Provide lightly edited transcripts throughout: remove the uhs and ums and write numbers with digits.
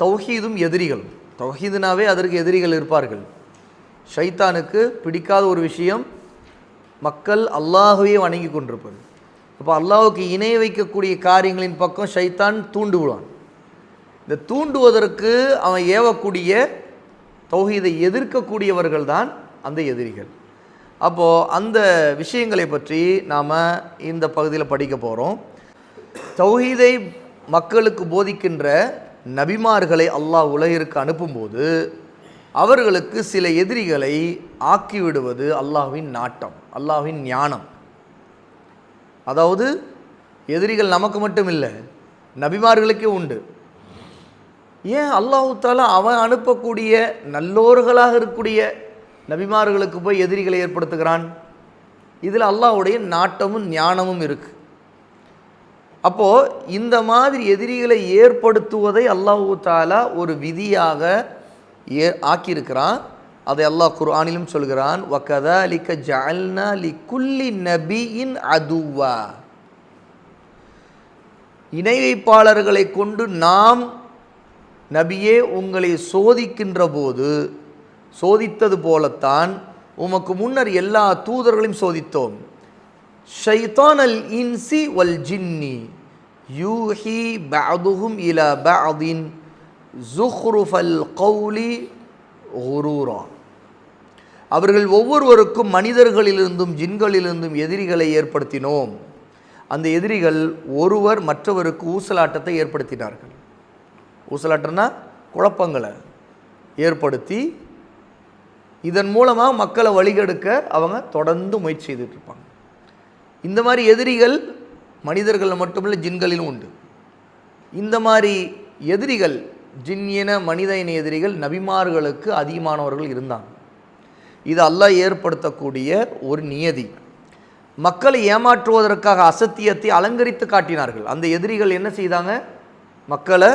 தௌஹீதும் எதிரிகள். தௌஹீதுனாவே அதற்கு எதிரிகள் இருப்பார்கள். ஷைத்தானுக்கு பிடிக்காத ஒரு விஷயம் மக்கள் அல்லாஹுவே வணங்கி கொண்டிருப்பது. அப்போ அல்லாஹுக்கு இணை வைக்கக்கூடிய காரியங்களின் பக்கம் ஷைத்தான் தூண்டுவான். இந்த தூண்டுவதற்கு அவன் ஏவக்கூடிய தௌஹீதை எதிர்க்கக்கூடியவர்கள் தான் அந்த எதிரிகள். அப்போது அந்த விஷயங்களை பற்றி நாம் இந்த பகுதியில் படிக்க போகிறோம். தௌஹீதை மக்களுக்கு போதிக்கின்ற நபிமார்களை அல்லாஹ் உலகிற்கு அனுப்பும்போது அவர்களுக்கு சில எதிரிகளை ஆக்கிவிடுவது அல்லாஹ்வின் நாட்டம், அல்லாஹ்வின் ஞானம். அதாவது எதிரிகள் நமக்கு மட்டும் இல்லை, நபிமார்களுக்கே உண்டு. ஏன் அல்லாஹ் தஆலா அவன் அனுப்பக்கூடிய நல்லோர்களாக இருக்கக்கூடிய நபிமார்களுக்கு போய் எதிரிகளை ஏற்படுத்துகிறான்? இதில் அல்லாஹ்வுடைய நாட்டமும் ஞானமும் இருக்குது. அப்போது இந்த மாதிரி எதிரிகளை ஏற்படுத்துவதை அல்லாஹ் தஆலா ஒரு விதியாக ஆக்கியிருக்கிறான். அதை அல்லாஹ் குர்ஆனிலும் சொல்கிறான், வகதாலிக ஜஅல்னா லிகுல்லி நபியின் அதுவா. இணை வைப்பாளர்களை கொண்டு நாம் நபியே உங்களை சோதிக்கின்ற போது சோதித்தது போலத்தான் உமக்கு முன்னர் எல்லா தூதர்களையும் சோதித்தோம். ஷைத்தானல் இன்சி வல் ஜின்னி யூஹி பஅதுஹும் இலா பஅதின் ஸுஹ்ருஃபல் கௌலி குரூரா. அவர்கள் ஒவ்வொருவருக்கும் மனிதர்களிலிருந்தும் ஜின்களிலிருந்தும் எதிரிகளை ஏற்படுத்தினோம். அந்த எதிரிகள் ஒருவர் மற்றவருக்கு ஊசலாட்டத்தை ஏற்படுத்தினார்கள். ஊசலாட்டம்னா குழப்பங்களை ஏற்படுத்தி இதன் மூலமாக மக்களை வழிகெடுக்க அவங்க தொடர்ந்து முயற்சி செய்துட்டு இருப்பாங்க. இந்த மாதிரி எதிரிகள் மனிதர்கள் மட்டுமில்லை, ஜின்களிலும் உண்டு. இந்த மாதிரி எதிரிகள், ஜின் இன மனித இன எதிரிகள் நபிமார்களுக்கு அதிகமானவர்கள் இருந்தாங்க. இது அல்லாஹ் ஏற்படுத்தக்கூடிய ஒரு நியதி. மக்களை ஏமாற்றுவதற்காக அசத்தியத்தை அலங்கரித்து காட்டினார்கள். அந்த எதிரிகள் என்ன செய்தாங்க? மக்களை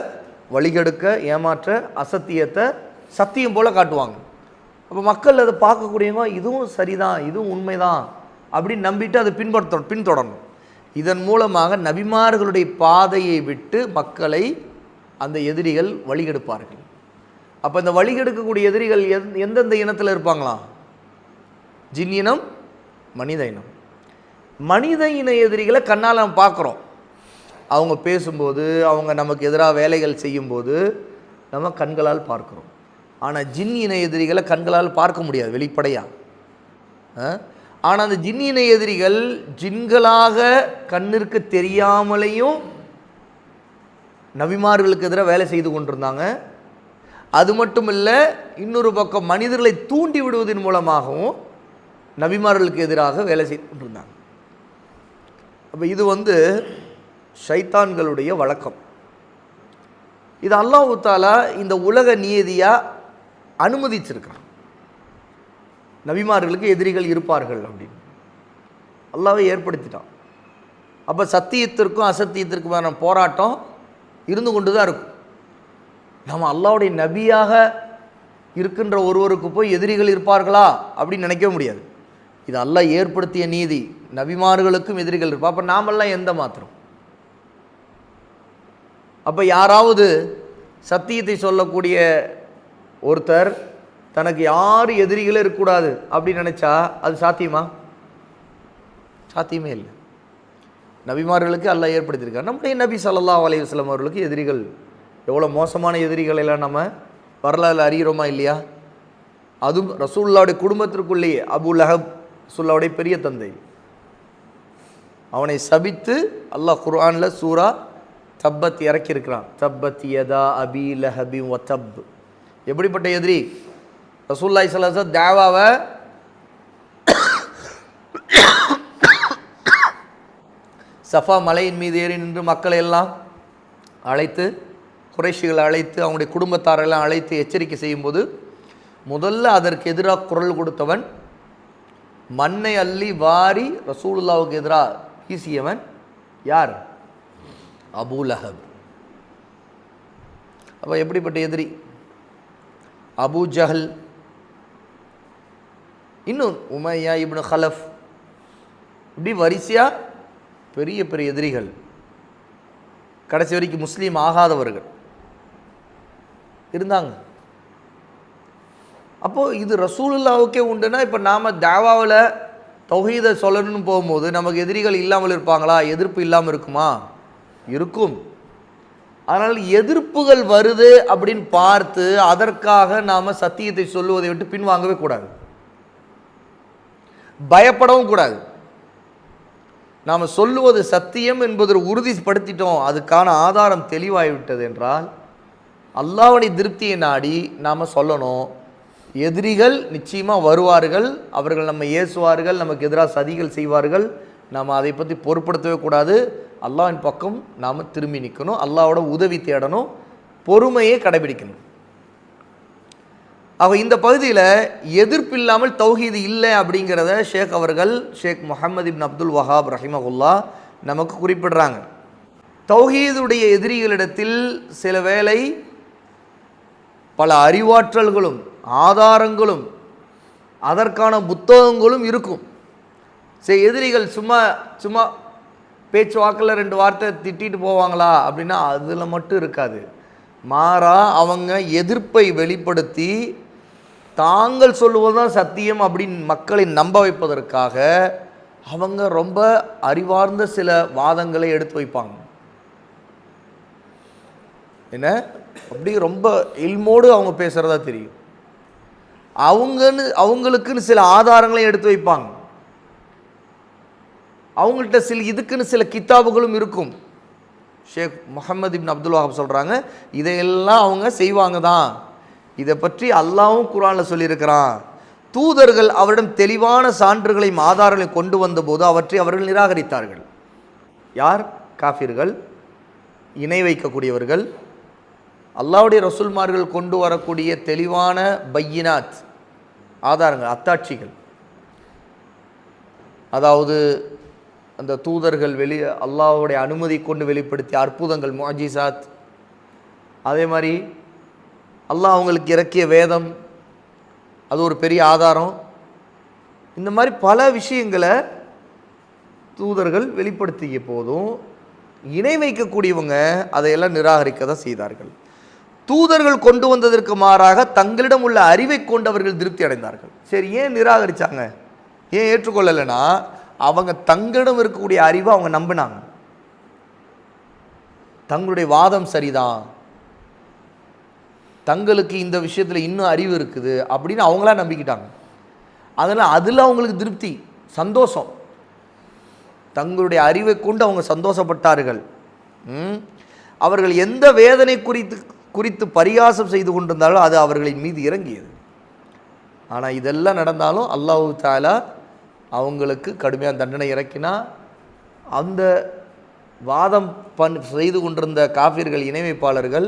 வழிகெடுக்க, ஏமாற்ற அசத்தியத்தை சத்தியம் போல காட்டுவாங்க. அப்போ மக்கள் அதை பார்க்கக்கூடியவங்க இதுவும் சரிதான், இதுவும் உண்மைதான் அப்படின்னு நம்பிட்டு அதை பின்தொடரணும். இதன் மூலமாக நபிமார்களுடைய பாதையை விட்டு மக்களை அந்த எதிரிகள் வழிகெடுப்பார்கள். அப்போ இந்த வழிகெடுக்கக்கூடிய எதிரிகள் எந்தெந்த இனத்தில் இருப்பாங்களாம்? ஜின் இனம், மனித இனம். மனித இன எதிரிகளை கண்ணால் நம்ம பார்க்குறோம். அவங்க பேசும்போது, அவங்க நமக்கு எதிராக வேலைகள் செய்யும்போது நம்ம கண்களால் பார்க்குறோம். ஆனால் ஜின் இன எதிரிகளை கண்களால் பார்க்க முடியாது வெளிப்படையாக. ஆனால் அந்த ஜின் இன எதிரிகள் ஜின்களாக கண்ணிற்கு தெரியாமலேயும் நபிமார்களுக்கு எதிராக வேலை செய்து கொண்டிருந்தாங்க. அது மட்டும் இல்லை, இன்னொரு பக்கம் மனிதர்களை தூண்டி விடுவதன் மூலமாகவும் நபிமார்களுக்கு எதிராக வேலை செய்து கொண்டிருந்தாங்க. அப்போ இது ஷைத்தான்களுடைய வழக்கம். இது அல்லாஹ் தஆலா இந்த உலக நியதியாக அனுமதிச்சிருக்கிறான். நபிமார்களுக்கு எதிரிகள் இருப்பார்கள் அப்படின்னு அல்லாஹ்வே ஏற்படுத்திட்டான். அப்போ சத்தியத்திற்கும் அசத்தியத்திற்குமான போராட்டம் இருந்து கொண்டு தான் இருக்கும். நம்ம அல்லாஹ்வுடைய நபியாக இருக்கின்ற ஒருவருக்கு போய் எதிரிகள் இருப்பார்களா அப்படின்னு நினைக்க முடியாது. இது அல்லாஹ் ஏற்படுத்திய நீதி. நபிமார்களுக்கும் எதிரிகள் இருப்பா. அப்போ நாமெல்லாம் எந்த மாத்திரம்? அப்போ யாராவது சத்தியத்தை சொல்லக்கூடிய ஒருத்தர் தனக்கு யாரும் எதிரிகளே இருக்கக்கூடாது அப்படின்னு நினச்சா அது சாத்தியமா? சாத்தியமே இல்லை. நபிமார்களுக்கு அல்லாஹ் ஏற்படுத்தியிருக்கார். நம்முடைய நபி ஸல்லல்லாஹு அலைஹி வஸல்லம் அவர்களுக்கு எதிரிகள் எவ்வளோ மோசமான எதிரிகள் எல்லாம் நம்ம வரலாறு அறிகிறோமா இல்லையா? அதுவும் ரசூலுல்லாஹ்வுடைய குடும்பத்திற்குள்ளேயே அபூ லஹப், ரசூலுல்லாஹ்வுடைய பெரிய தந்தை, அவனை சபித்து அல்லாஹ் குர்ஆனில் சூரா தப்பத் இறக்கியிருக்கிறான். தப்பத் யதா அபி லஹபி வ தப். எப்படிப்பட்ட எதிரி? ரசூலுல்லாஹி ஸல்லல்லாஹு அலைஹி வஸல்லம் தாவாவை சஃபா மலையின் மீது ஏறி நின்று மக்களை எல்லாம் அழைத்து, குறைஷிகளை அழைத்து, அவங்களுடைய குடும்பத்தாரெல்லாம் அழைத்து எச்சரிக்கை செய்யும்போது முதல்ல அதற்கு எதிராக குரல் கொடுத்தவன், மண்ணை அள்ளி வாரி ரசூலுல்லாவுக்கு எதிராக வீசியவன் யார்? அபூ லஹப். அப்போ எப்படிப்பட்ட எதிரி? அபூ ஜஹல், இன்னும் உமையா இப்னு ஹலஃப், இப்படி வரிசையாக பெரிய பெரிய எதிரிகள். கடைசி வரைக்கும் முஸ்லீம் ஆகாதவர்கள். இருந்தாங்க. அப்போது இது ரசூலுல்லாவுக்கே உண்டுன்னா, இப்போ நாம் தாவாவில் தௌஹீதை சொல்லணும்னு போகும்போது நமக்கு எதிரிகள் இல்லாமல் இருப்பாங்களா? எதிர்ப்பு இல்லாமல் இருக்குமா? இருக்கும். அதனால் எதிர்ப்புகள் வருது அப்படின்னு பார்த்து அதற்காக நாம் சத்தியத்தை சொல்லுவதை விட்டு பின்வாங்கவே கூடாது, பயப்படவும் கூடாது. நாம் சொல்லுவது சத்தியம் என்பதை உறுதிப்படுத்திட்டோம், அதுக்கான ஆதாரம் தெளிவாகிவிட்டது என்றால் அல்லாஹ்வுடைய திருப்தியை நாடி நாம் சொல்லணும். எதிரிகள் நிச்சயமாக வருவார்கள், அவர்கள் நம்ம ஏசுவார்கள், நமக்கு எதிராக சதிகள் செய்வார்கள். நாம் அதை பற்றி பொருட்படுத்தவே கூடாது. அல்லாஹ்வின் பக்கம் நாம் திரும்பி நிற்கணும், அல்லாஹ்வோட உதவி தேடணும், பொறுமையை கடைபிடிக்கணும். ஆக இந்த பகுதியில் எதிர்ப்பு இல்லாமல் தௌஹீது இல்லை அப்படிங்கிறத ஷேக் முஹம்மது இப்னு அப்துல் வஹாப் ரஹிமஹுல்லா நமக்கு குறிப்பிடுறாங்க. தௌஹீதுடைய எதிரிகளிடத்தில் சில வேளை பல அறிவாற்றல்களும் ஆதாரங்களும் அதற்கான புத்தகங்களும் இருக்கும். சரி, எதிரிகள் சும்மா சும்மா பேச்சுவாக்கில் 2 வார்த்தை திட்டிட்டு போவாங்களா அப்படின்னா அதில் மட்டும் இருக்காது. மாறா அவங்க எதிர்ப்பை வெளிப்படுத்தி தாங்கள் சொல்லுவதுதான் சத்தியம் அப்படின்னு மக்களை நம்ப வைப்பதற்காக அவங்க ரொம்ப அறிவார்ந்த சில வாதங்களை எடுத்து வைப்பாங்க. என்ன அப்படி ரொம்ப இல்மோடு அவங்க பேசுகிறதா தெரியும். அவங்களுக்குன்னு சில ஆதாரங்களை எடுத்து வைப்பாங்க. அவங்கள்ட்ட இதுக்குன்னு சில கித்தாபுகளும் இருக்கும். ஷேக் முஹம்மது இப்னு அப்துல் வஹாப் சொல்கிறாங்க, இதையெல்லாம் அவங்க செய்வாங்க தான். இதை பற்றி அல்லாஹ்வும் குர்ஆனில் சொல்லியிருக்கிறான். தூதர்கள் அவரிடம் தெளிவான சான்றுகளையும் ஆதாரங்களையும் கொண்டு வந்தபோது அவற்றை அவர்கள் நிராகரித்தார்கள். யார்? காஃபிர்கள், இணை வைக்கக்கூடியவர்கள். அல்லாஹ்வுடைய ரசூல்மார்கள் கொண்டு வரக்கூடிய தெளிவான பையினாத், ஆதாரங்கள், அத்தாட்சிகள், அதாவது அந்த தூதர்கள் அல்லாஹ்வுடைய அனுமதி கொண்டு வெளிப்படுத்திய அற்புதங்கள், முஅஜிசாத், அதே மாதிரி அல்லாஹ் அவங்களுக்கு இறக்கிய வேதம், அது ஒரு பெரிய ஆதாரம். இந்த மாதிரி பல விஷயங்களை தூதர்கள் வெளிப்படுத்திய போதும் இணை வைக்கக்கூடியவங்க அதையெல்லாம் நிராகரிக்க தான் செய்தார்கள். தூதர்கள் கொண்டு வந்ததற்கு மாறாக தங்களிடம் உள்ள அறிவை கொண்டு அவர்கள் திருப்தி அடைந்தார்கள். சரி, ஏன் நிராகரித்தாங்க, ஏன் ஏற்றுக்கொள்ளலைன்னா அவங்க தங்களிடம் இருக்கக்கூடிய அறிவை அவங்க நம்பினாங்க. தங்களுடைய வாதம் சரிதான், தங்களுக்கு இந்த விஷயத்தில் இன்னும் அறிவு இருக்குது அப்படின்னு அவங்களா நம்பிக்கிட்டாங்க. அதனால் அதில் அவங்களுக்கு திருப்தி, சந்தோஷம். தங்களுடைய அறிவை கொண்டு அவங்க சந்தோஷப்பட்டார்கள். அவர்கள் எந்த வேதனை குறித்து பரிகாசம் செய்து கொண்டிருந்தாலும் அது அவர்களின் மீது இறங்கியது. ஆனால் இதெல்லாம் நடந்தாலும் அல்லாஹ் தஆலா அவங்களுக்கு கடுமையான தண்டனை இறக்கினா அந்த வாதம் செய்து கொண்டிருந்த காஃபிர்கள், இணை வைப்பாளர்கள்,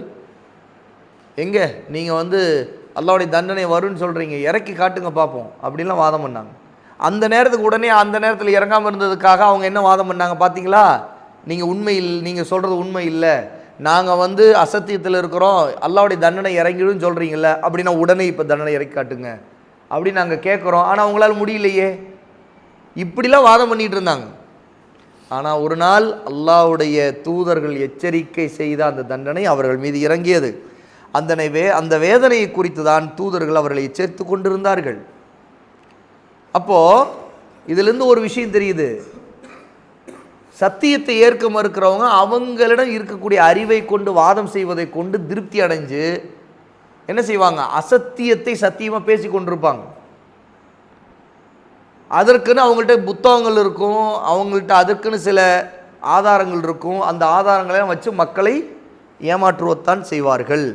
எங்கே நீங்கள் அல்லாஹ்வுடைய தண்டனை வரும்னு சொல்கிறீங்க, இறக்கி காட்டுங்க பார்ப்போம் அப்படின்லாம் வாதம் பண்ணாங்க. அந்த நேரத்துக்கு உடனே அந்த நேரத்தில் இறங்காமல் இருந்ததுக்காக அவங்க என்ன வாதம் பண்ணாங்க பார்த்தீங்களா? நீங்கள் சொல்கிறது உண்மை இல்லை, நாங்கள் அசத்தியத்தில் இருக்கிறோம், அல்லாஹ்வுடைய தண்டனை இறங்கிடும் சொல்கிறீங்கள, அப்படின்னா உடனே இப்போ தண்டனை இறக்கி காட்டுங்க அப்படின்னு நாங்கள் கேட்குறோம். ஆனால் அவங்களால முடியலையே, இப்படிலாம் வாதம் பண்ணிகிட்டு இருந்தாங்க. ஆனால் ஒரு நாள் அல்லாஹ்வுடைய தூதர்கள் எச்சரிக்கை செய்த அந்த தண்டனை அவர்கள் மீது இறங்கியது. அந்த வேதனையை குறித்து தான் தூதர்கள் அவர்களை எச்சரித்து கொண்டிருந்தார்கள். அப்போது இதிலிருந்து ஒரு விஷயம் தெரியுது, சத்தியத்தை ஏற்க மறுக்கிறவங்க அவங்களிடம் இருக்கக்கூடிய அறிவை கொண்டு வாதம் செய்வதை கொண்டு திருப்தி அடைஞ்சு என்ன செய்வாங்க, அசத்தியத்தை சத்தியமாக பேசி கொண்டிருப்பாங்க. அதற்குன்னு அவங்கள்ட்ட புத்தகங்கள் இருக்கும், அவங்கள்ட்ட அதற்குன்னு சில ஆதாரங்கள் இருக்கும். அந்த ஆதாரங்களை வச்சு மக்களை ஏமாற்றுவத்தான் செய்வார்கள்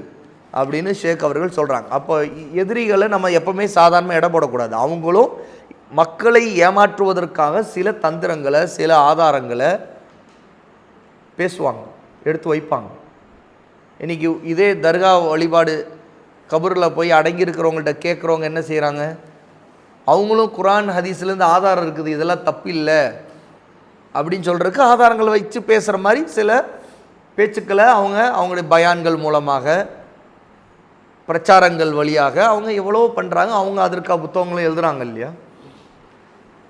அப்படின்னு ஷேக் அவர்கள் சொல்கிறாங்க. அப்போ எதிரிகளை நம்ம எப்பவுமே சாதாரணமாக இடம் போடக்கூடாது. அவங்களும் மக்களை ஏமாற்றுவதற்காக சில தந்திரங்களை, சில ஆதாரங்களை பேசுவாங்க, எடுத்து வைப்பாங்க. இன்றைக்கி இதே தர்கா வழிபாடு கபூரில் போய் அடங்கியிருக்கிறவங்கள்ட்ட கேட்குறவங்க என்ன செய்கிறாங்க, அவங்களும் குர்ஆன் ஹதீஸ்லேருந்து ஆதாரம் இருக்குது, இதெல்லாம் தப்பில்லை அப்படின்னு சொல்கிறதுக்கு ஆதாரங்களை வச்சு பேசுகிற மாதிரி சில பேச்சுக்களை அவங்களுடைய பயான்கள் மூலமாக, பிரச்சாரங்கள் வழியாக அவங்க எவ்வளோ பண்ணுறாங்க. அவங்க அதற்காக புத்தகங்களும் எழுதுகிறாங்க இல்லையா?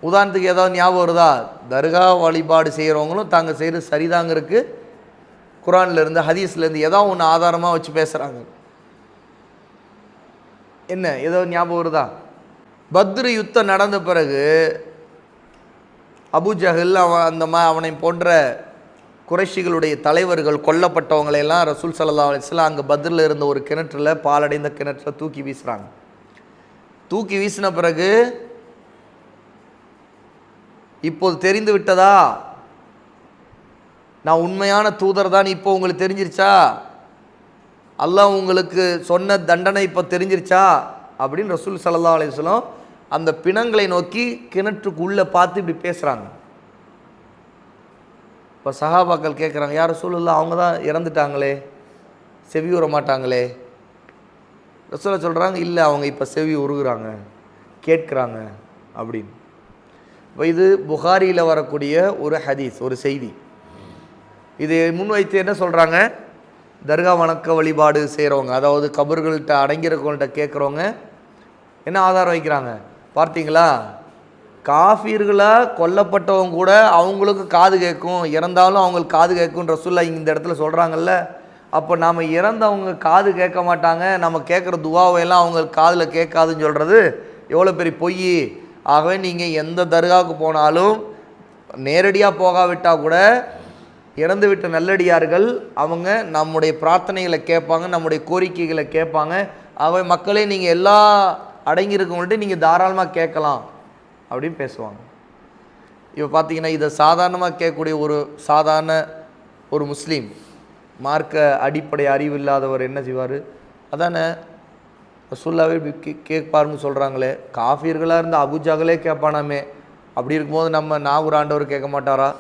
உதாரணத்துக்கு ஏதாவது ஞாபகம் வருதா? தர்கா வழிபாடு செய்கிறவங்களும் தாங்கள் செய்கிறது சரிதாங்கிறதுக்கு குர்ஆன்லேருந்து ஹதீஸ்லேருந்து ஏதாவது ஒன்று ஆதாரமாக வச்சு பேசுகிறாங்க. என்ன ஏதோ ஞாபகம் வருதா? பத்ரு யுத்தம் நடந்த பிறகு அபூஜஹல் அவனை போன்ற குறைஷிகளுடைய தலைவர்கள் கொல்லப்பட்டவங்களையெல்லாம் ரசூல் ஸல்லல்லாஹு அலைஹி வஸல்லம் அங்கே பத்ரில் இருந்த ஒரு கிணற்றில், பாலடைந்த கிணற்றில் தூக்கி வீசுகிறாங்க. தூக்கி வீசின பிறகு இப்போது தெரிந்து விட்டதா, நான் உண்மையான தூதர் தான் இப்போ உங்களுக்கு தெரிஞ்சிருச்சா, அல்லாஹ் உங்களுக்கு சொன்ன தண்டனை இப்போ தெரிஞ்சிருச்சா அப்படின்னு ரசூல் ஸல்லல்லாஹு அலைஹி வஸல்லம் அந்த பிணங்களை நோக்கி கிணற்றுக்குள்ளே பார்த்து இப்படி பேசுகிறாங்க. இப்போ சஹாபாக்கள் கேட்குறாங்க, யார் ரசூலுல்லாஹ் அவங்க தான் இறந்துட்டாங்களே, செவி உற மாட்டாங்களே. ரசூலை சொல்கிறாங்க, இல்லை அவங்க இப்போ செவி உருகுறாங்க, கேட்குறாங்க அப்படின்னு. இப்போ இது புகாரியில் வரக்கூடிய ஒரு ஹதீஸ், ஒரு செய்தி. இது முன்வைத்து என்ன சொல்கிறாங்க, தர்கா வணக்க வழிபாடு செய்கிறவங்க, அதாவது கபர்கள்ட்ட அடங்கியிருக்கவங்கள்ட்ட கேட்குறவங்க என்ன ஆதாரம் வைக்கிறாங்க பார்த்தீங்களா, காஃபீர்களாக கொல்லப்பட்டவங்க கூட அவங்களுக்கு காது கேட்கும், இறந்தாலும் அவங்களுக்கு காது கேட்கும்ன்ற ரசூலுல்லாஹ் இந்த இடத்துல சொல்கிறாங்கல்ல. அப்போ நாம் இறந்தவங்க காது கேட்க மாட்டாங்க, நம்ம கேட்குற துவாவையெல்லாம் அவங்களுக்கு காதில் கேட்காதுன்னு சொல்கிறது எவ்வளோ பெரிய பொய். ஆகவே நீங்கள் எந்த தர்காவுக்கு போனாலும் நேரடியாக போகாவிட்டால் கூட இறந்து விட்ட நல்லடியார்கள் அவங்க நம்முடைய பிரார்த்தனைகளை கேட்பாங்க, நம்முடைய கோரிக்கைகளை கேட்பாங்க. ஆகவே மக்களே நீங்கள் எல்லா அடங்கியிருக்கவங்கள்ட்ட நீங்கள் தாராளமாக கேட்கலாம் அப்படின்னு பேசுவாங்க. இப்போ பார்த்தீங்கன்னா இதை சாதாரணமாக கேட்கக்கூடிய ஒரு சாதாரண ஒரு முஸ்லீம், மார்க்க அடிப்படை அறிவு இல்லாதவர் என்ன செய்வார், அதானே ரசூலுல்லாஹ்வே கேட்பாருன்னு சொல்கிறாங்களே, காஃபியர்களாக இருந்த அபூஜஹலே கேட்பானாமே, அப்படி இருக்கும்போது நம்ம நாகூர் ஆண்டவர் கேட்க மாட்டாரா,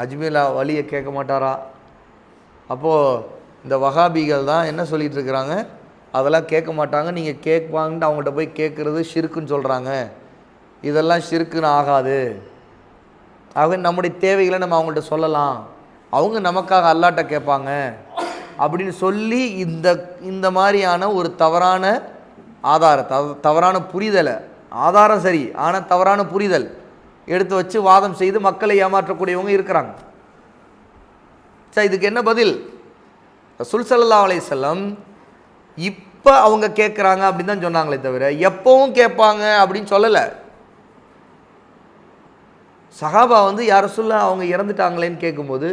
அஜ்மீர் வலியை கேட்க மாட்டாரா? அப்போது இந்த வஹாபிகள் தான் என்ன சொல்லிகிட்டு இருக்கிறாங்க, அதெல்லாம் கேட்க மாட்டாங்க, நீங்கள் கேட்பாங்கன்ட்டு அவங்கள்ட்ட போய் கேட்குறது ஷிர்க்குன்னு சொல்கிறாங்க, இதெல்லாம் ஷிர்க்குன்னு ஆகாது. ஆகவே நம்முடைய தேவைகளை நம்ம அவங்கள்ட்ட சொல்லலாம், அவங்க நமக்காக அல்லாட்ட கேட்பாங்க அப்படின்னு சொல்லி இந்த மாதிரியான ஒரு தவறான ஆதாரத்தை, தவறான புரிதலை, ஆதாரம் சரி ஆனால் தவறான புரிதல் எடுத்து வச்சு வாதம் செய்து மக்களை ஏமாற்றக்கூடியவங்க இருக்கிறாங்க. சரி, இதுக்கு என்ன பதில்? ரசூல் ஸல்லல்லாஹு அலைஹி வஸல்லம் இப்போ அவங்க கேட்குறாங்க அப்படின்னு தான் சொன்னாங்களே தவிர எப்பவும் கேட்பாங்க அப்படின்னு சொல்லலை. சஹாபா யார் ரசூலுல்லாஹ் அவங்க இறந்துட்டாங்களேன்னு கேட்கும்போது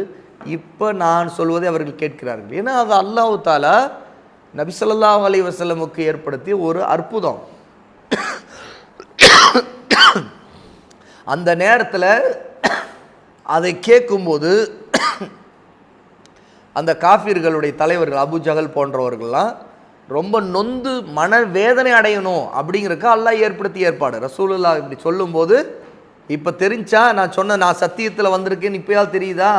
இப்போ நான் சொல்வதை அவர்கள் கேட்கிறார்கள். ஏன்னா அது அல்லாஹ் தஆலா நபி ஸல்லல்லாஹு அலைஹி வஸல்லமுக்கு ஏற்படுத்திய ஒரு அற்புதம். அந்த நேரத்தில் அதை கேட்கும்போது அந்த காஃபிர்களுடைய தலைவர்கள் அபூஜஹல் போன்றவர்கள்லாம் ரொம்ப நொந்து மனவேதனை அடையணும் அப்படிங்கிறக்க அல்லாஹ் ஏற்படுத்திய ஏற்பாடு. ரசூலுல்லாஹ் இப்படி சொல்லும்போது இப்போ தெரிஞ்சா, நான் சத்தியத்தில் வந்திருக்கேன்னு இப்போயால் தெரியுதா,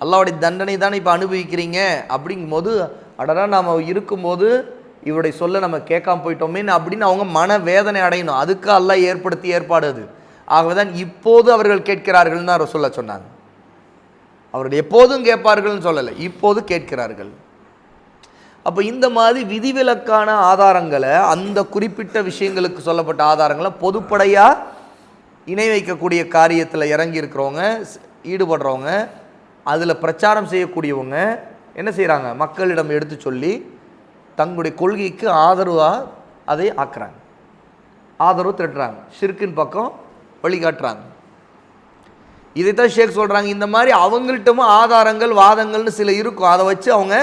அல்லாஹ்வுடைய தண்டனை தானே இப்போ அனுபவிக்கிறீங்க அப்படிங்கும்போது, அடடா நாம் இருக்கும்போது இவருடைய சொல்ல நம்ம கேட்காம போயிட்டோமேன்னு அப்படின்னு அவங்க மனவேதனை அடையணும். அதுக்கு அல்லாஹ் ஏற்படுத்திய ஏற்பாடு அது. ஆகவே தான் இப்போது அவர்கள் கேட்கிறார்கள் தான் ரசூலுல்லாஹ் சொன்னாங்க. அவர்கள் எப்போதும் கேட்பார்கள்னு சொல்லலை, இப்போது கேட்கிறார்கள். அப்போ இந்த மாதிரி விதிவிலக்கான ஆதாரங்களை, அந்த குறிப்பிட்ட விஷயங்களுக்கு சொல்லப்பட்ட ஆதாரங்களை பொதுப்படையாக இணை வைக்கக்கூடிய காரியத்தில் இறங்கி இருக்கிறவங்க, ஈடுபடுறவங்க, அதில் பிரச்சாரம் செய்யக்கூடியவங்க என்ன செய்கிறாங்க, மக்களிடம் எடுத்து சொல்லி தங்களுடைய கொள்கைக்கு ஆதரவாக அதை ஆக்குறாங்க, ஆதரவு திரட்டுறாங்க, ஷிர்கின் பக்கம் வழிகாட்டுறாங்க. இதைத்தான் ஷேக் சொல்கிறாங்க. இந்த மாதிரி அவங்கள்ட்டமும் ஆதாரங்கள் வாதங்கள்னு சில இருக்கும், அதை வச்சு அவங்க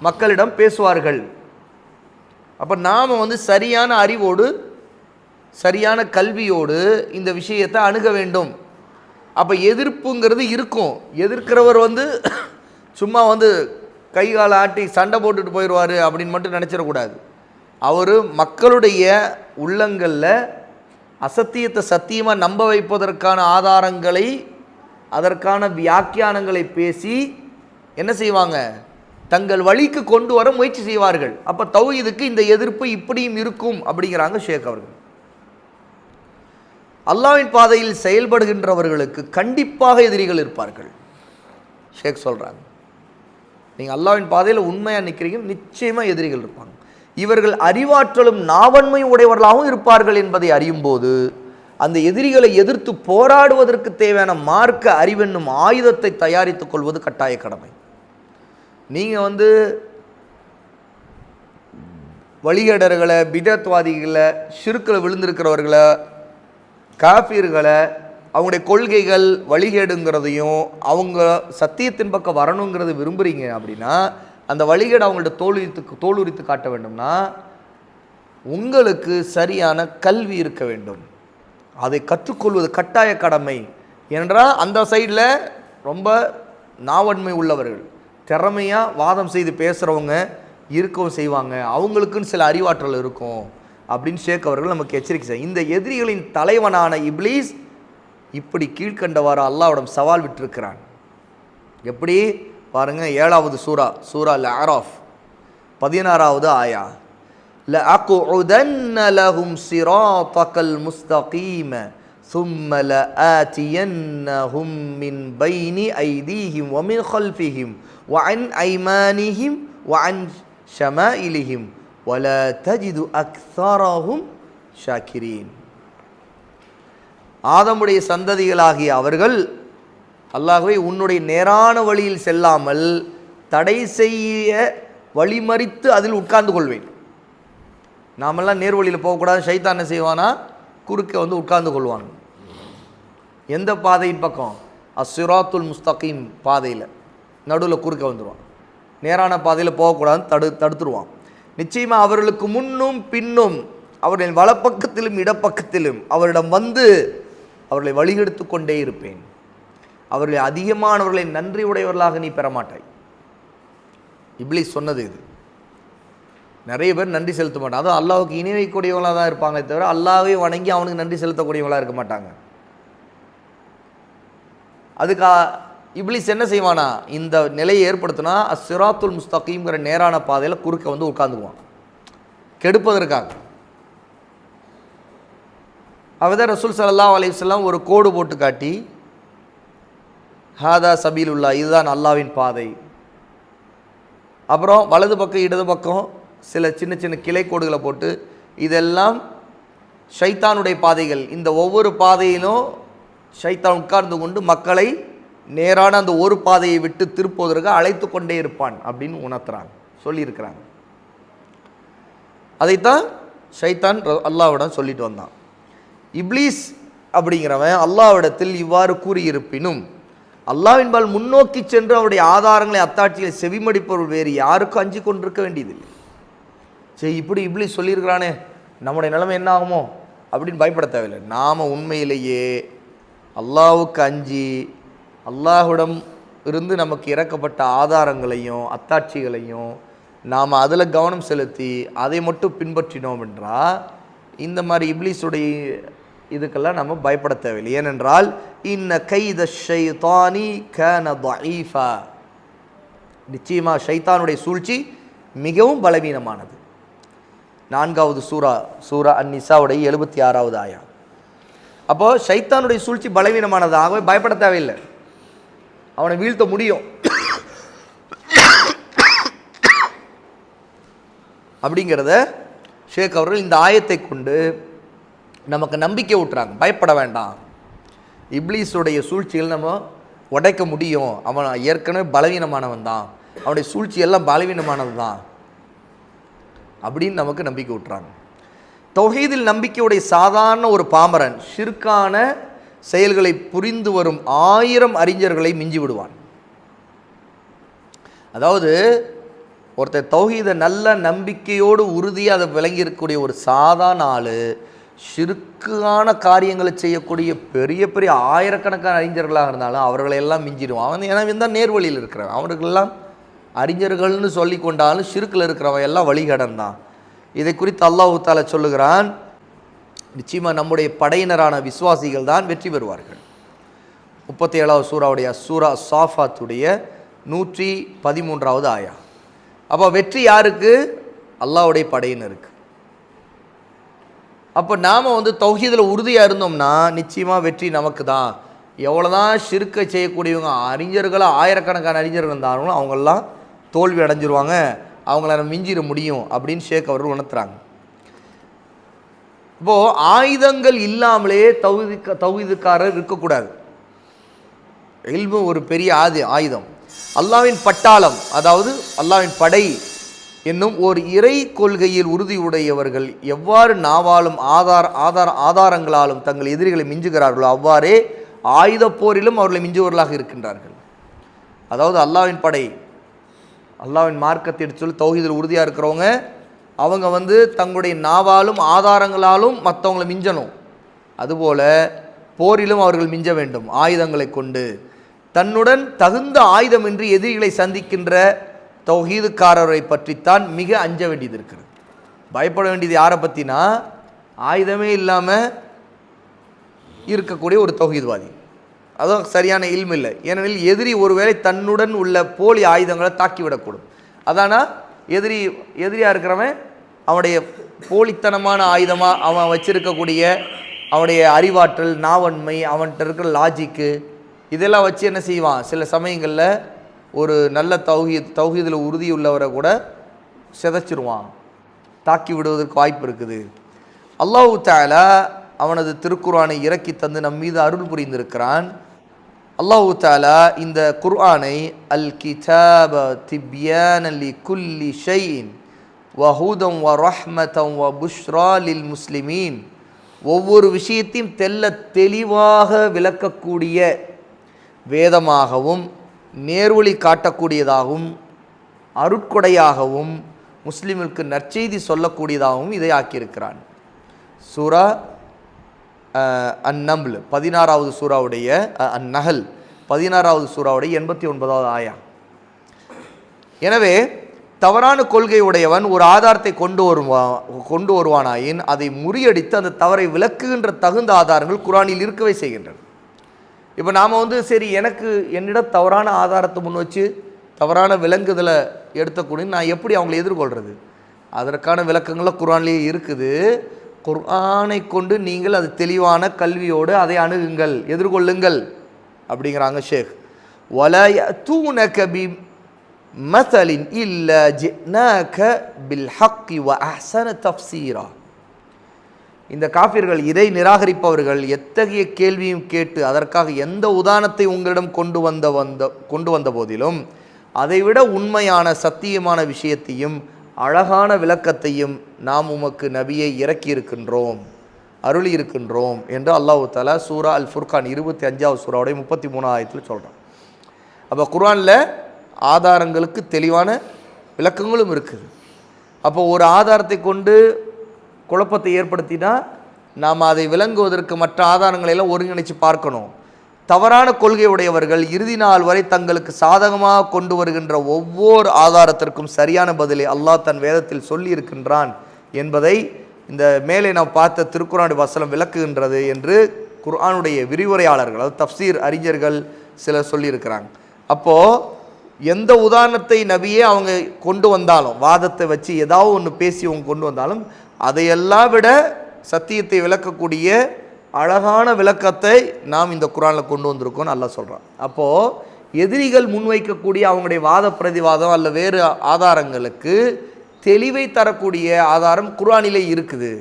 மக்களிடம் பேசுவார்கள். அப்போ நாம் சரியான அறிவோடு சரியான கல்வியோடு இந்த விஷயத்தை அணுக வேண்டும். அப்போ எதிர்ப்புங்கிறது இருக்கும். எதிர்க்கிறவர் சும்மா கை காலை ஆட்டி சண்டை போட்டுட்டு போயிடுவார் அப்படின்னு மட்டும் நினச்சிடக்கூடாது. அவர் மக்களுடைய உள்ளங்களில் அசத்தியத்தை சத்தியமாக நம்ப வைப்பதற்கான ஆதாரங்களை, அதற்கான வியாக்கியானங்களை பேசி என்ன செய்வாங்க, தங்கள் வழிக்கு கொண்டு வர முயற்சி செய்வார்கள். அப்போ தௌஹீதுக்கு இந்த எதிர்ப்பு இப்படியும் இருக்கும் அப்படிங்கிறாங்க ஷேக் அவர்கள். அல்லாஹ்வின் பாதையில் செயல்படுகின்றவர்களுக்கு கண்டிப்பாக எதிரிகள் இருப்பார்கள். ஷேக் சொல்கிறாங்க, நீங்கள் அல்லாஹ்வின் பாதையில் உண்மையாக நிற்கிறீங்க, நிச்சயமாக எதிரிகள் இருப்பாங்க. இவர்கள் அறிவாற்றலும் நாவன்மையும் உடையவர்களாகவும் இருப்பார்கள் என்பதை அறியும் போது அந்த எதிரிகளை எதிர்த்து போராடுவதற்கு தேவையான மார்க்க அறிவென்னும் ஆயுதத்தை தயாரித்துக் கொள்வது கட்டாய கடமை. நீங்கள் வழிகேடர்களை, பிதத்வாதிகளை, ஷிர்கில் விழுந்திருக்கிறவர்களை, காஃபிர்களை, அவங்களுடைய கொள்கைகள் வழிகேடுங்கிறதையும் அவங்க சத்தியத்தின் பக்கம் வரணுங்கிறத விரும்புகிறீங்க அப்படின்னா, அந்த வழிகேடு அவங்கள்ட்ட தோலுரித்து காட்ட வேண்டும்னா உங்களுக்கு சரியான கல்வி இருக்க வேண்டும். அதை கற்றுக்கொள்வது கட்டாய கடமை. என்றால் அந்த சைடில் ரொம்ப நாவன்மை உள்ளவர்கள், திறமையாக வாதம் செய்து பேசுகிறவங்க இருக்கவும் செய்வாங்க, அவங்களுக்குன்னு சில அறிவாற்றல் இருக்கும் அப்படின்னு ஷேக் அவர்கள் நமக்கு எச்சரிக்கை செய்ய. இந்த எதிரிகளின் தலைவனான இப்லீஸ் இப்படி கீழ்கண்டவாறு அல்லாஹ்விடம் சவால் விட்டிருக்கிறான். எப்படி பாருங்க, 7வது சூரா அல் அராஃப் 16வது ஆயா. لَأَقْعُدَنَّ لَهُمْ صِرَاطَكَ الْمُسْتَقِيمَ ثُمَّ لَآتِيَنَّهُمْ مِنْ بَيْنِ أَيْدِيهِمْ وَمِنْ خَلْفِهِمْ وَعَنْ أَيْمَانِهِمْ وَعَنْ شَمَائِلِهِمْ وَلَا تَجِدُ أَكْثَرَهُمْ شَاكِرِينَ. ஆதமுடைய சந்ததிகளாகிய அவர்கள், அல்லாஹ்வே உன்னுடைய நேரான வழியில் செல்லாமல் தடை செய்ய வழிமறித்து அதில் உட்கார்ந்து கொள்வேன். நாமெல்லாம் நேர் வழியில் போகக்கூடாது, ஷைத்தான் என்ன செய்வானா, குறுக்க உட்கார்ந்து கொள்வான். எந்த பாதையின் பக்கம்? அஸ்ஸிராத்துல் முஸ்தகீம் பாதையில் நடுவில் குறுக்க வந்துடுவான். நேரான பாதையில் போகக்கூடாதுன்னு தடுத்துருவான். நிச்சயமாக அவர்களுக்கு முன்னும் பின்னும் அவர்களின் வலப்பக்கத்திலும் இடப்பக்கத்திலும் அவரிடம் வந்து அவர்களை வழிகெடுத்து கொண்டே இருப்பேன். அவர்களை அதிகமானவர்களை நன்றி உடையவர்களாக நீ பெறமாட்டாய். இப்லீஸ் சொன்னது இது. நிறைய பேர் நன்றி செலுத்த மாட்டாங்க. அதுவும் அல்லாஹ்வுக்கு இணை வைக்கக்கூடியவங்களாக தான் இருப்பாங்க தவிர அல்லாஹ்வை வணங்கி அவனுக்கு நன்றி செலுத்தக்கூடியவங்களாக இருக்க மாட்டாங்க. அதுக்கு இப்லீஸ் என்ன செய்வானா, இந்த நிலையை ஏற்படுத்தினா அஸ்ஸிராத்துல் முஸ்தகீம்ங்கிற நேரான பாதையில் குறுக்க உட்கார்ந்துக்குவான், கெடுப்பதற்காக. அவதான் ரசூல் ஸல்லல்லாஹு அலைஹி வஸல்லம் ஒரு கோடு போட்டு காட்டி, ஹாதா சபீலுல்லாஹ், இதுதான் அல்லாஹ்வின் பாதை. அப்புறம் வலது பக்கம் இடது பக்கம் சில சின்ன சின்ன கிளை கோடுகளை போட்டு, இதெல்லாம் ஷைத்தானுடைய பாதைகள். இந்த ஒவ்வொரு பாதையிலும் ஷைத்தான் உட்கார்ந்து கொண்டு மக்களை நேரான அந்த ஒரு பாதையை விட்டு திருப்புவதற்கு அழைத்து கொண்டே இருப்பான் அப்படின்னு உணர்த்துறாங்க, சொல்லியிருக்கிறாங்க. அதைத்தான் ஷைத்தான் அல்லாஹ்விடம் சொல்லிட்டு வந்தான். இப்லீஸ் அப்படிங்கிறவன் அல்லாஹ்விடத்தில் இவ்வாறு கூறியிருப்பினும் அல்லாஹ்வின்பால் முன்னோக்கி சென்று அவருடைய ஆதாரங்களை அத்தாட்சிகளை செவிமடிப்பவர்கள் வேறு யாருக்கும் அஞ்சு கொண்டிருக்க வேண்டியதில்லை. சரி, இப்படி இப்லீஸ் சொல்லியிருக்கிறானே, நம்முடைய நிலைமை என்ன ஆகுமோ அப்படின்னு பயப்பட தேவையில்லை. நாம் உண்மையிலேயே அல்லாஹ்வுக்கு அஞ்சி அல்லாஹ்விடம் இருந்து நமக்கு இறக்கப்பட்ட ஆதாரங்களையும் அத்தாட்சிகளையும் நாம் அதில் கவனம் செலுத்தி அதை மட்டும் பின்பற்றினோம் என்றால் இந்த மாதிரி இப்லீஸுடைய இதுக்கெல்லாம் நம்ம பயப்பட தேவையில்லை. ஏனென்றால் இன்ன கைத ஷைத்தானி கான தஈஃபா, நிச்சயமாக ஷைத்தானுடைய சூழ்ச்சி மிகவும் பலவீனமானது. 4வது சூரா அன்-நிசாவுடைய 76வது ஆயா. அப்போது ஷைத்தானுடைய சூழ்ச்சி பலவீனமானது, ஆகவே பயப்பட தேவையில்லை, அவனை வீழ்த்த முடியும். அப்படிங்கிறத ஷேக் அவர்கள் இந்த ஆயத்தை கொண்டு நமக்கு நம்பிக்கை ஊட்டுறாங்க. பயப்பட வேண்டாம், இப்லீஸுடைய சூழ்ச்சிகள் நம்ம உடைக்க முடியும். அவன் ஏற்கனவே பலவீனமானவன் தான், அவனுடைய சூழ்ச்சி எல்லாம் பலவீனமானது தான் அப்படின்னு நமக்கு நம்பிக்கை ஊட்டுறாங்க. தௌஹீதில் நம்பிக்கையுடைய சாதாரண ஒரு பாமரன் ஷிர்கான செயல்களை புரிந்து வரும் 1000 அறிஞர்களை மிஞ்சி விடுவான். அதாவது ஒருத்தர் தௌஹீதை நல்ல நம்பிக்கையோடு உறுதியாக அதை விளங்கி இருக்கக்கூடிய ஒரு சாதாரண ஆள் ஷிர்கான காரியங்களை செய்யக்கூடிய பெரிய பெரிய ஆயிரக்கணக்கான அறிஞர்களாக இருந்தாலும் அவர்களையெல்லாம் மிஞ்சிடுவான். அவன் ஏன்னா இந்த நேர்வழியில் இருக்கிறவன், அவர்களெல்லாம் அறிஞர்கள்னு சொல்லி கொண்டாலும் ஷிர்கில் இருக்கிறவன் எல்லாம் வழிகடன் தான். இதை குறித்து அல்லாஹ் தஆலா சொல்லுகிறான், நிச்சயமாக நம்முடைய படையினரான விசுவாசிகள் தான் வெற்றி பெறுவார்கள். 37வது சூறாவுடைய சூரா சாஃபாத்துடைய 113வது ஆயா. அப்போ வெற்றி யாருக்கு? அல்லாஹ்வுடைய படையினருக்கு. அப்போ நாம் தௌஹீதில் உறுதியாக இருந்தோம்னா நிச்சயமாக வெற்றி நமக்கு தான். எவ்வளோ தான் ஷிர்க்கை செய்யக்கூடியவங்க அறிஞர்களாக ஆயிரக்கணக்கான அறிஞர்கள் இருந்தாலும் அவங்கெல்லாம் தோல்வி அடைஞ்சிருவாங்க, அவங்கள மிஞ்சிட முடியும் அப்படின்னு ஷேக் அவர்கள் உணர்த்துறாங்க. இப்போது ஆயுதங்கள் இல்லாமலே தௌஹீதுக்காரர் இருக்கக்கூடாது. இல்மு ஒரு பெரிய ஆயுதம். அல்லாஹ்வின் பட்டாளம், அதாவது அல்லாஹ்வின் படை என்னும் ஓர் இறை கொள்கையில் உறுதியுடையவர்கள் எவ்வாறு நாவாலும் ஆதாரங்களாலும் தங்கள் எதிரிகளை மிஞ்சுகிறார்களோ அவ்வாறே ஆயுத போரிலும் அவர்களை மிஞ்சுவர்களாக இருக்கின்றார்கள். அதாவது அல்லாஹ்வின் படை, அல்லாஹ்வின் மார்க்கத்தை எடுத்து சொல்லி தௌஹீதில் உறுதியாக இருக்கிறவங்க அவங்க தங்களுடைய நாவாலும் ஆதாரங்களாலும் மற்றவங்களை மிஞ்சணும். அதுபோல் போரிலும் அவர்கள் மிஞ்ச வேண்டும் ஆயுதங்களை கொண்டு. தன்னுடன் தகுந்த ஆயுதமின்றி எதிரிகளை சந்திக்கின்ற தௌஹீதுக்காரரை பற்றித்தான் மிக அஞ்ச வேண்டியது இருக்கிறது. பயப்பட வேண்டியது யாரை பற்றினா, ஆயுதமே இல்லாமல் இருக்கக்கூடிய ஒரு தௌஹீத்வாதி. அதுவும் சரியான இல்மு இல்லை. ஏனெனில் எதிரி ஒருவேளை தன்னுடன் உள்ள போலி ஆயுதங்களை தாக்கிவிடக்கூடும். அதானா எதிரியாக இருக்கிறவன் அவனுடைய போலித்தனமான ஆயுதமாக அவன் வச்சிருக்கக்கூடிய அவனுடைய அறிவாற்றல், நாவன்மை, அவன்கிட்ட இருக்கிற லாஜிக்கு இதெல்லாம் வச்சு என்ன செய்வான், சில சமயங்களில் ஒரு நல்ல தௌஹீதில் உறுதியுள்ளவரை கூட சிதைச்சிருவான், தாக்கி விடுவதற்கு வாய்ப்பு இருக்குது. அல்லாஹ் தஆலா அவனது திருக்குர்ஆனை இறக்கி தந்து நம் மீது அருள் புரிந்திருக்கிறான். அல்லாஹ் தஆலா இந்த குர்ஆனை அல் கிதாப திப்யானன் லிகுல்லி ஷைஇன் வஹுதன் வரஹ்மதன் வபுஷ்ரா லில் முஸ்லிமீன், ஒவ்வொரு விஷயத்தையும் தெளிவாக விளக்கக்கூடிய வேதமாகவும் நேர்வழி காட்டக்கூடியதாகவும் அருட்கொடையாகவும் முஸ்லிம்களுக்கு நற்செய்தி சொல்லக்கூடியதாகவும் இதை ஆக்கியிருக்கிறான். சூரா அந்நம்ல் 16வது சூறாவுடைய அந்நஹல் 16வது சூறாவுடைய 89வது ஆயா. எனவே தவறான கொள்கை உடையவன் ஒரு ஆதாரத்தை கொண்டு வருவானாயின் அதை முறியடித்து அந்த தவறை விளக்குகின்ற தகுந்த ஆதாரங்கள் குர்ஆனில் இருக்கவே செய்கின்றன. இப்போ நாம் சரி என்னிடம் தவறான ஆதாரத்தை முன் வச்சு தவறான விளங்குதலை எடுத்தக்கூடிய நான் எப்படி அவங்களை எதிர்கொள்கிறது? அதற்கான விளக்கங்களை குர்ஆனிலேயே இருக்குது. குர்ஆனை கொண்டு நீங்கள் அது தெளிவான கல்வியோடு அதை அணுகுங்கள், எதிர்கொள்ளுங்கள் அப்படிங்கிறாங்க ஷேக். வலா யஅதூனக பிமஸலின் இல்லா ஜினாக பில் ஹக்கி வ அஹ்ஸன தஃப்ஸீரா. இந்த காஃபிர்கள், இறை நிராகரிப்பவர்கள் எத்தகைய கேள்வியும் கேட்டு அதற்காக எந்த உதாரணத்தை உங்களிடம் கொண்டு வந்த போதிலும் அதைவிட உண்மையான சத்தியமான விஷயத்தையும் அழகான விளக்கத்தையும் நாம் உமக்கு நபியை இறக்கி இருக்கின்றோம், அருளி இருக்கின்றோம் என்று அல்லாஹ் தஆலா சூரா அல் ஃபுர்கான் 25வது சூறாவுடைய 33வது ஆயத்தில் சொல்கிறான். அப்போ குர்ஆனில் ஆதாரங்களுக்கு தெளிவான விளக்கங்களும் இருக்குது. அப்போ ஒரு ஆதாரத்தை கொண்டு குழப்பத்தை ஏற்படுத்தினா நாம் அதை விளங்குவதற்கு மற்ற ஆதாரங்களை எல்லாம் ஒருங்கிணைச்சு பார்க்கணும். தவறான கொள்கை உடையவர்கள் இறுதி நாள் வரை தங்களுக்கு சாதகமாக கொண்டு வருகின்ற ஒவ்வொரு ஆதாரத்திற்கும் சரியான பதிலை அல்லாஹ் தன் வேதத்தில் சொல்லி இருக்கின்றான் என்பதை இந்த மேலே நாம் பார்த்த திருக்குர்ஆனுடைய வசனம் விளக்குகின்றது என்று குர்ஆனுடைய விரிவுரையாளர்கள், அதாவது தஃப்சீர் அறிஞர்கள் சிலர் சொல்லியிருக்கிறாங்க. அப்போது எந்த உதாரணத்தை நபியே அவங்க கொண்டு வந்தாலும், வாதத்தை வச்சு ஏதாவது ஒன்று பேசி அவங்க கொண்டு வந்தாலும் அதையெல்லாம் விட சத்தியத்தை விளக்கக்கூடிய அழகான விளக்கத்தை நாம் இந்த குர்ஆனில் கொண்டு வந்திருக்கோம்னு அல்லாஹ் சொல்கிறான். அப்போது எதிரிகள் முன்வைக்கக்கூடிய அவங்களுடைய வாத பிரதிவாதம் அல்ல வேறு ஆதாரங்களுக்கு தெளிவை தரக்கூடிய ஆதாரம் குர்ஆனிலே இருக்குது.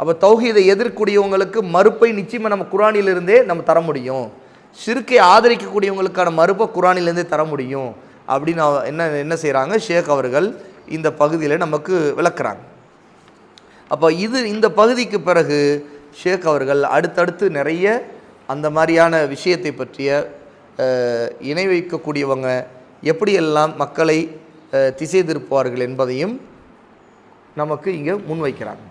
அப்போ தௌஹீதை எதிர்க்கூடியவங்களுக்கு மறுப்பை நிச்சயமாக நம்ம குர்ஆனிலிருந்தே நம்ம தர முடியும். ஷிர்கை ஆதரிக்கக்கூடியவங்களுக்கான மறுப்பை குர்ஆனிலிருந்தே தர முடியும் அப்படின்னு என்ன செய்கிறாங்க ஷேக் அவர்கள் இந்த பகுதியில் நமக்கு விளக்குறாங்க. அப்போ இந்த பகுதிக்கு பிறகு ஷேக் அவர்கள் அடுத்தடுத்து நிறைய அந்த மாதிரியான விஷயத்தை பற்றிய இணை வைக்கக்கூடியவங்க எப்படியெல்லாம் மக்களை திசை திருப்புவார்கள் என்பதையும் நமக்கு இங்கே முன்வைக்கிறாங்க.